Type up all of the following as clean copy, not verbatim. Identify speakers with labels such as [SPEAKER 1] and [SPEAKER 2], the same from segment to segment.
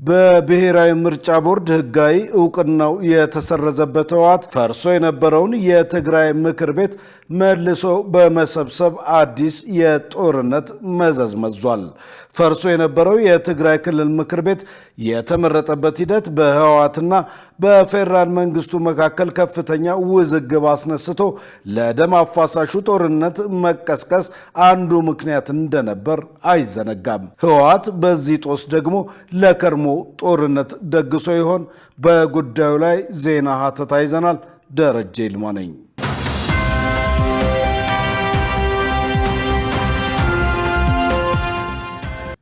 [SPEAKER 1] በብሔራዊ ምርጫ ቦርድ ህጋዊ እውቅናው የተሰረዘበት ህወሓት ፈርሶ የነበረውን የትግራይ ምክር ቤት መልሶ በመሰብሰብ አዲስ የጦርነት መዘዝ መዟል። ፈርሶ የነበረው የትግራይ ክልል ምክር ቤት የተመረጠበት ሂደት በህወሓትና በፌደራል መንግስቱ መካከል ከፍተኛ ውዝግብ አስነስቶ ለደም አፋሳሹ ጦርነት መቀስቀስ አንዱ ምክንያት እንደነበር አይዘነጋም። ህወሓት በዚህ ጦስ ደግሞ ለከርሞ ጦርነት ደግሶ ይሆን? በጉዳዩ ላይ ዜና ሀተታ ይዘናል። ደረጀ ይልማ ነኝ።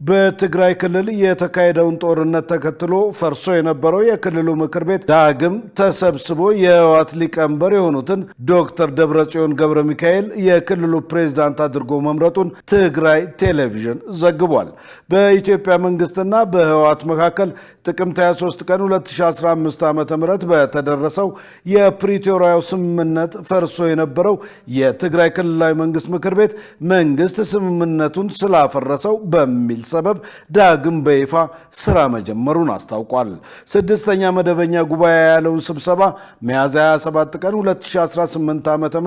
[SPEAKER 1] በትግራይ ክልል የተካሄደውን ጦርነት ተከትሎ ፈርሶ የነበረው የክልሉ ምክር ቤት ዳግም ተሰብስቦ የህወሓት ሊቀመንበር የሆኑትን ዶክተር ደብረጽዮን ገብረ ሚካኤል የክልሉ ፕሬዝዳንት አድርጎ መምረጡን ትግራይ ቴሌቪዥን ዘግቧል። በኢትዮጵያ መንግስትና በህወሓት መካከል ጥቅምት 23 ቀን 2015 ዓ.ም በተደረሰው የፕሪቶሪያው ስምምነት ፈርሶ የነበረው የትግራይ ክልላዊ መንግስት ምክር ቤት መንግስት ስምምነቱን ስላፈረሰው በሚል ሰበብ ዳግም በይፋ ስራ መጀመሩን አስታውቋል። ስድስተኛ መደበኛ ጉባኤ ያለውን ስብሰባ ሚያዝያ 27 ቀን 2018 ዓ.ም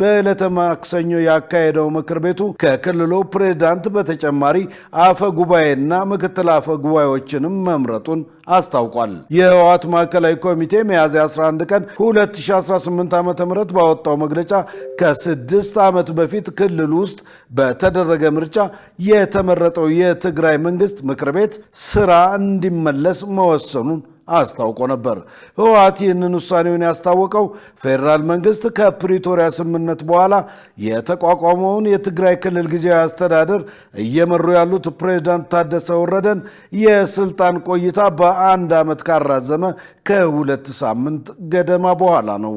[SPEAKER 1] በዕለተ ማክሰኞ ያካሄደው ምክር ቤቱ ከክልሉ ፕሬዝዳንት በተጨማሪ አፈ ጉባኤና ምክትል አፈ ጉባኤዎችንም መምረጡን አስታውቋል። የህወሓት ማዕከላዊ ኮሚቴ ሚያዝያ 11 ቀን 2018 ዓ.ም ባወጣው መግለጫ ከ6 ዓመት በፊት ክልል ውስጥ በተደረገ ምርጫ የተመረጠው የትግራይ መንግስት ምክር ቤት ስራ እንዲመለስ መወሰኑን አስታውቆ ነበር። ህወሓት ይህንን ውሳኔውን ያስታወቀው ፌደራል መንግስት ከፕሪቶሪያ ስምምነት በኋላ የተቋቋመውን የትግራይ ክልል ጊዜያዊ አስተዳደር እየመሩ ያሉት ፕሬዝዳንት ታደሰ ወረደን የስልጣን ቆይታ በ1 ዓመት ካራዘመ ከ2 ሳምንት ገደማ በኋላ ነው።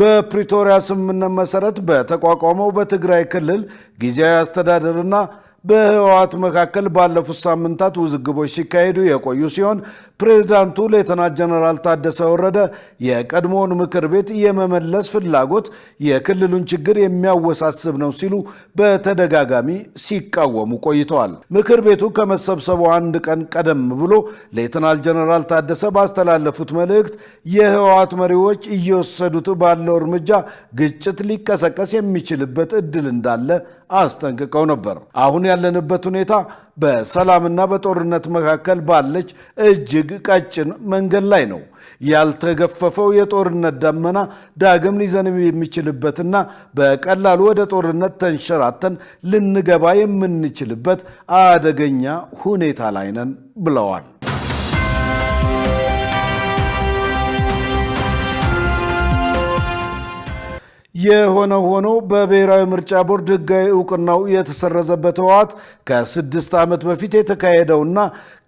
[SPEAKER 1] በፕሪቶሪያ ስምምነት መሰረት በተቋቋመው በትግራይ ክልል ጊዜያዊ አስተዳደርና በህወሓት መካከል ባለፉት ሳምንታት ውዝግቦች ሲካሄዱ የቆዩ ሲሆን ፕሬዝዳንቱ ሌተናንት ጀነራል ታደሰ ወረደ የቀድሞውን ምክር ቤት የመመለስ ፍላጎት የክልሉን ችግር የሚያወሳስብ ነው ሲሉ በተደጋጋሚ ሲቃወሙ ቆይተዋል። ምክር ቤቱ ከመሰብሰቡ አንድ ቀን ቀደም ብሎ ሌተናንት ጀነራል ታደሰ ባስተላለፉት መልእክት የህወሓት መሪዎች እየወሰዱት ባለው እርምጃ ግጭት ሊቀሰቀስ የሚችልበት እድል እንዳለ አስጠንቅቀው ነበር። አሁን ያለንበት ሁኔታ በሰላምና በጦርነት መካከል ባለች እጅግ ቀጭን መንገድ ላይ ነው። ያልተገፈፈው የጦርነት ደመና ዳግም ሊዘንብ የሚችልበትና በቀላሉ ወደ ጦርነት ተንሸራተን ልንገባ የምንችልበት አደገኛ ሁኔታ ላይ ነን ብለዋል። የሆነ ሆኖ በብሔራዊ ምርጫ ቦርድ ህጋዊ እውቅናው የተሰረዘበት ህወሓት ከ6 ዓመት በፊት የተካሄደውና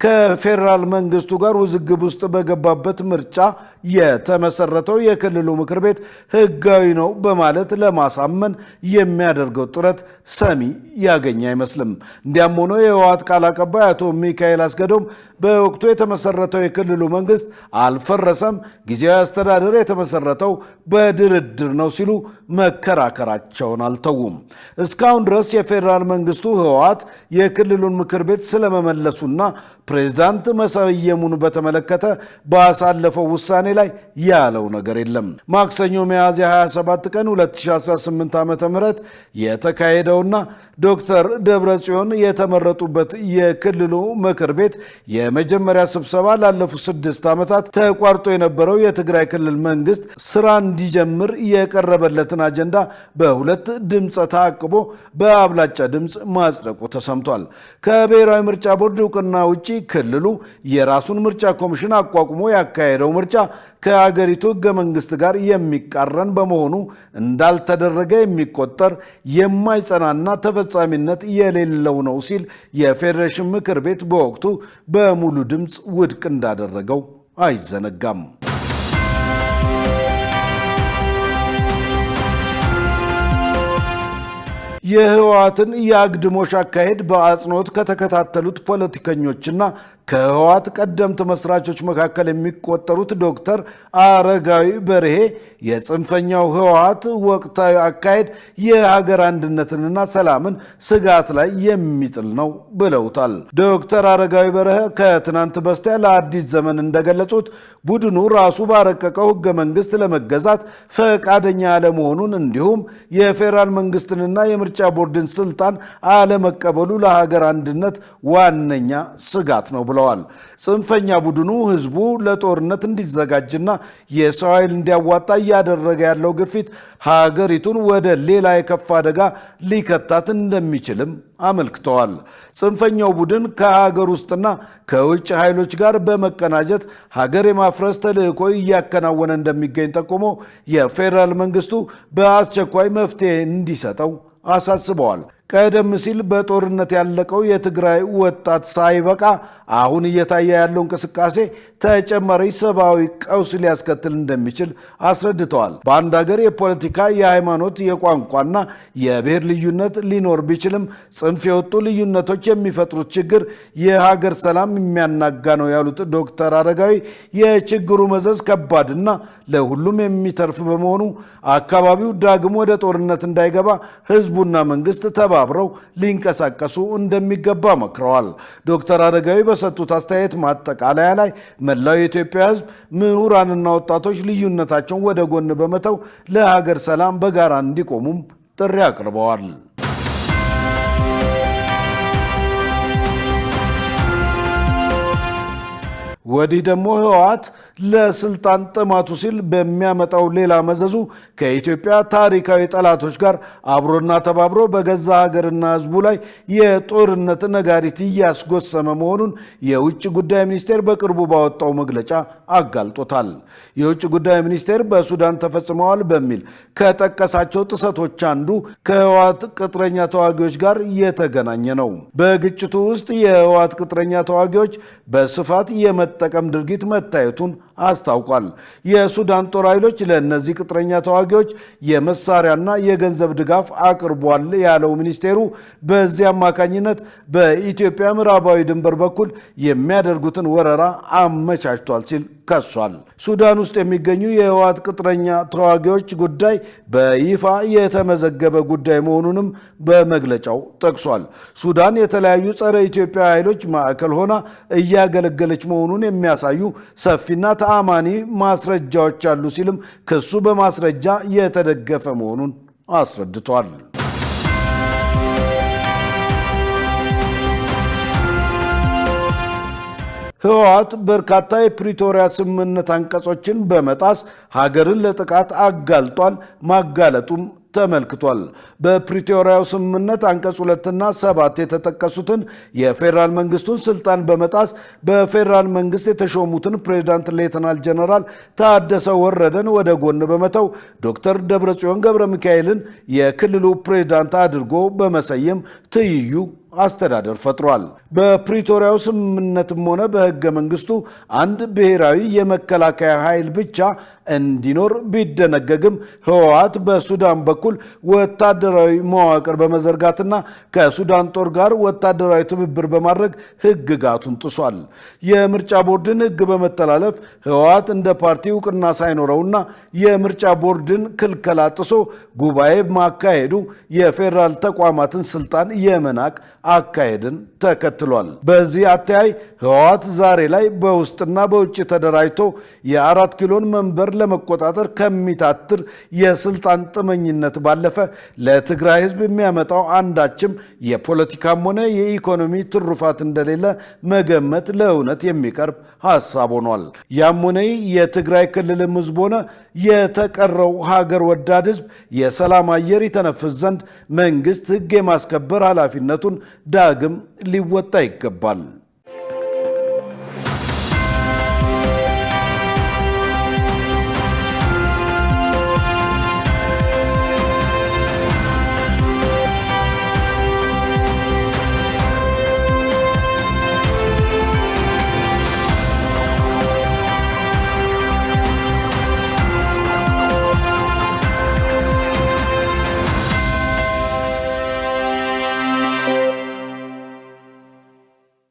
[SPEAKER 1] ከፌደራል መንግስቱ ጋር ውዝግብ ውስጥ በገባበት ምርጫ የተመሰረተው የክልሉ ምክር ቤት ህጋዊ ነው በማለት ለማሳመን የሚያደርገው ጥረት ሰሚ ያገኘ አይመስልም። እንዲያም ሆኖ የህወሓት ቃል አቀባይ አቶ ሚካኤል አስገዶም በወቅቱ የተመሰረተው የክልሉ መንግስት አልፈረሰም፣ ጊዜያዊ አስተዳደር የተመሰረተው በድርድር ነው ሲሉ መከራከራቸውን አልተውም። እስካሁን ድረስ የፌደራል መንግስቱ ህወሓት የክልሉን ምክር ቤት ስለመመለሱና ፕሬዝዳንት መሰየሙን በተመለከተ ባሳለፈው ውሳኔ ላይ ያለው ነገር የለም። ማክሰኞ ሚያዝያ 27 ቀን 2018 ዓ.ም የተካሄደውና ዶክተር ደብረጽዮን የተመረጡበት የክልሉ ምክር ቤት የመጀመሪያ ስብሰባ ላለፉት 6 ዓመታት ተቋርጦ የነበረው የትግራይ ክልል መንግስት ስራ እንዲጀምር የቀረበለትን አጀንዳ በሁለት ድምፅ ተአቅቦ በአብላጫ ድምፅ ማጽደቁ ተሰምቷል። ከብሔራዊ ምርጫ ቦርድ እውቅና ውጪ ክልሉ የራሱን ምርጫ ኮሚሽን አቋቁሞ ያካሄደው ምርጫ ከአገሪቱ ህገ መንግስት ጋር የሚቃረን በመሆኑ እንዳልተደረገ የሚቆጠር የማይጸናና ተፈጻሚነት የሌለው ነው ሲል የፌዴሬሽን ምክር ቤት በወቅቱ በሙሉ ድምፅ ውድቅ እንዳደረገው አይዘነጋም። የህወሓትን የአግድሞሽ አካሄድ በአጽንኦት ከተከታተሉት ፖለቲከኞችና ከህወሓት ቀደምት መስራቾች መካከል የሚቆጠሩት ዶክተር አረጋዊ በርሄ የጽንፈኛው ህወሓት ወቅታዊ አካሄድ የሀገር አንድነትንና ሰላምን ስጋት ላይ የሚጥል ነው ብለውታል። ዶክተር አረጋዊ በርሄ ከትናንት በስቲያ ለአዲስ ዘመን እንደገለጹት ቡድኑ ራሱ ባረቀቀው ህገ መንግስት ለመገዛት ፈቃደኛ አለመሆኑን እንዲሁም የፌዴራል መንግስትንና የምርጫ ቦርድን ስልጣን አለመቀበሉ ለሀገር አንድነት ዋነኛ ስጋት ነው ብለዋል። ጽንፈኛ ቡድኑ ህዝቡ ለጦርነት እንዲዘጋጅና የሰው ኃይል እንዲያዋጣ እያደረገ ያለው ግፊት ሀገሪቱን ወደ ሌላ የከፋ አደጋ ሊከታት እንደሚችልም አመልክተዋል። ጽንፈኛው ቡድን ከሀገር ውስጥና ከውጭ ኃይሎች ጋር በመቀናጀት ሀገር የማፍረስ ተልዕኮ እያከናወነ እንደሚገኝ ጠቁሞ የፌዴራል መንግስቱ በአስቸኳይ መፍትሄ እንዲሰጠው አሳስበዋል። ቀደም ሲል በጦርነት ያለቀው የትግራይ ወጣት ሳይበቃ አሁን እየታየ ያለው እንቅስቃሴ ተጨማሪ ሰብአዊ ቀውስ ሊያስከትል እንደሚችል አስረድተዋል። በአንድ ሀገር የፖለቲካ፣ የሃይማኖት፣ የቋንቋና የብሔር ልዩነት ሊኖር ቢችልም ጽንፍ የወጡ ልዩነቶች የሚፈጥሩት ችግር የሀገር ሰላም የሚያናጋ ነው ያሉት ዶክተር አረጋዊ የችግሩ መዘዝ ከባድና ለሁሉም የሚተርፍ በመሆኑ አካባቢው ዳግም ወደ ጦርነት እንዳይገባ ህዝቡና መንግስት ተባብረው ሊንቀሳቀሱ እንደሚገባ መክረዋል። ዶክተር አረጋዊ በሰጡት አስተያየት ማጠቃለያ ላይ መላው የኢትዮጵያ ህዝብ፣ ምሁራንና ወጣቶች ልዩነታቸውን ወደ ጎን በመተው ለሀገር ሰላም በጋራ እንዲቆሙም ጥሪ አቅርበዋል። ወዲህ ደግሞ ህወሓት ለስልጣን ጥማቱ ሲል በሚያመጣው ሌላ መዘዙ ከኢትዮጵያ ታሪካዊ ጠላቶች ጋር አብሮና ተባብሮ በገዛ ሀገርና ህዝቡ ላይ የጦርነት ነጋሪት እያስጎሰመ መሆኑን የውጭ ጉዳይ ሚኒስቴር በቅርቡ ባወጣው መግለጫ አጋልጦታል። የውጭ ጉዳይ ሚኒስቴር በሱዳን ተፈጽመዋል በሚል ከጠቀሳቸው ጥሰቶች አንዱ ከህወሓት ቅጥረኛ ተዋጊዎች ጋር የተገናኘ ነው። በግጭቱ ውስጥ የህወሓት ቅጥረኛ ተዋጊዎች በስፋት የመጠቀም ድርጊት መታየቱን አስታውቋል። የሱዳን ጦር ኃይሎች ለእነዚህ ቅጥረኛ ተዋጊዎች የመሳሪያና የገንዘብ ድጋፍ አቅርቧል ያለው ሚኒስቴሩ በዚህ አማካኝነት በኢትዮጵያ ምዕራባዊ ድንበር በኩል የሚያደርጉትን ወረራ አመቻችቷል ሲል ከሷል። ሱዳን ውስጥ የሚገኙ የህወሓት ቅጥረኛ ተዋጊዎች ጉዳይ በይፋ የተመዘገበ ጉዳይ መሆኑንም በመግለጫው ጠቅሷል። ሱዳን የተለያዩ ጸረ ኢትዮጵያ ኃይሎች ማዕከል ሆና እያገለገለች መሆኑን የሚያሳዩ ሰፊና ተአማኒ ማስረጃዎች አሉ ሲልም ክሱ በማስረጃ የተደገፈ መሆኑን አስረድቷል። ህወሓት በርካታ የፕሪቶሪያ ስምምነት አንቀጾችን በመጣስ ሀገርን ለጥቃት አጋልጧል፣ ማጋለጡም ተመልክቷል። በፕሪቶሪያው ስምምነት አንቀጽ 2ና 7 የተጠቀሱትን የፌዴራል መንግስቱን ስልጣን በመጣስ በፌዴራል መንግስት የተሾሙትን ፕሬዝዳንት ሌተናል ጀነራል ታደሰ ወረደን ወደ ጎን በመተው ዶክተር ደብረጽዮን ገብረ ሚካኤልን የክልሉ ፕሬዝዳንት አድርጎ በመሰየም ትይዩ አስተዳደር ፈጥሯል። በፕሪቶሪያው ስምምነትም ሆነ በህገ መንግስቱ አንድ ብሔራዊ የመከላከያ ኃይል ብቻ እንዲኖር ቢደነገግም ህወሓት በሱዳን በኩል ወታደራዊ መዋቅር በመዘርጋትና ከሱዳን ጦር ጋር ወታደራዊ ትብብር በማድረግ ህግጋቱን ጥሷል። የምርጫ ቦርድን ህግ በመተላለፍ ህወሓት እንደ ፓርቲ እውቅና ሳይኖረውና የምርጫ ቦርድን ክልከላ ጥሶ ጉባኤ ማካሄዱ የፌዴራል ተቋማትን ስልጣን የመናቅ አካሄድን ተከትሏል። በዚህ አተያይ ህወሓት ዛሬ ላይ በውስጥና በውጭ ተደራጅቶ የ4 ኪሎን መንበር ለመቆጣጠር ከሚታትር የስልጣን ጥመኝነት ባለፈ ለትግራይ ህዝብ የሚያመጣው አንዳችም የፖለቲካም ሆነ የኢኮኖሚ ትሩፋት እንደሌለ መገመት ለእውነት የሚቀርብ ሐሳብ ሆኗል። ያም ሆነ የትግራይ ክልልም ህዝብ ሆነ የተቀረው ሀገር ወዳድ ህዝብ የሰላም አየር ይተነፍስ ዘንድ መንግስት ህግ የማስከበር ኃላፊነቱን ዳግም ሊወጣ ይገባል።